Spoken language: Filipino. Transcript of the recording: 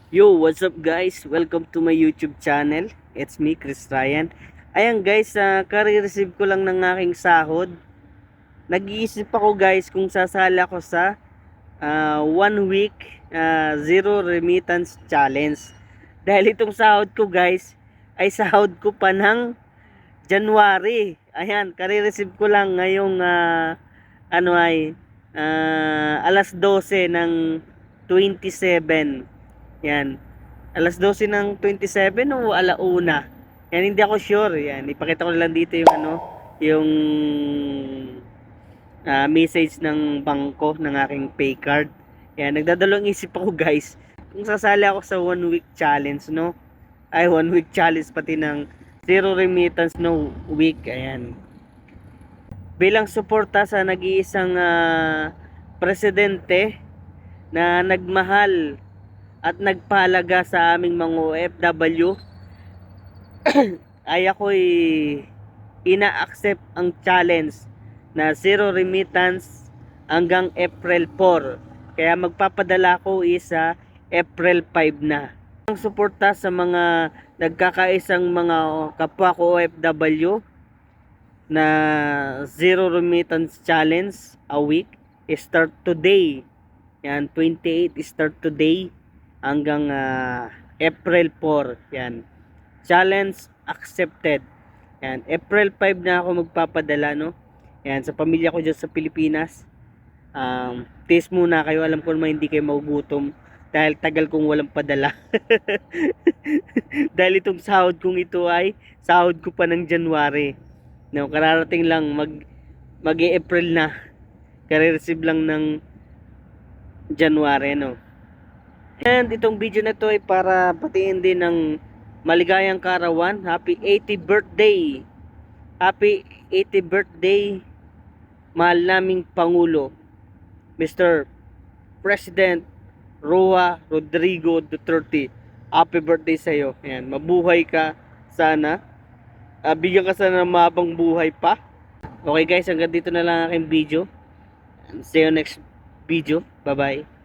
Yo, what's up guys? Welcome to my YouTube channel. It's me, Chris Ryan. Ayan guys, kare-receive ko lang ng aking sahod. Nag-iisip ako guys kung sasali ako sa 1 week zero remittance challenge. Dahil itong sahod ko guys ay sahod ko pa ng January. Ayan, kare-receive ko lang ngayong alas 12 ng 27. Yan. Alas 12 ng 27 o alauna. Yan, hindi ako sure. Yan, ipakita ko lang dito yung yung message ng bangko ng aking pay card. Yan, nagdadalawang isip ako guys. Kung sasali ako sa 1 week challenge, no? Ay, 1 week challenge pati ng zero remittance no week. Ayan. Bilang suporta sa nag-iisang presidente na nagmahal at nagpahalaga sa aming mga OFW, ay ako'y ina-accept ang challenge na zero remittance hanggang April 4. Kaya magpapadala ko isa April 5 na. Ang suporta sa mga nagkakaisang mga kapwa ko OFW na zero remittance challenge a week, start today. Yan, 28 start today hanggang April 4. Yan. Challenge accepted. Yan. April 5 na ako magpapadala, no? Yan, sa pamilya ko dyan sa Pilipinas. Taste muna kayo. Alam ko naman hindi kayo magugutom dahil tagal kong walang padala. Dahil itong sahod kong ito ay sahod ko pa ng January. No, kararating lang mag-April na. Kare-receive lang ng January, no? And itong video na to ay para batiin din ng maligayang karawan. Happy 80th birthday. Happy 80th birthday, mahal naming Pangulo, Mr. President Roa Rodrigo Duterte. Happy birthday sa iyo. Ayan, mabuhay ka sana. Bigyan ka sana ng mabang buhay pa. Okay guys, hanggang dito na lang aking video. See you next video. Bye bye.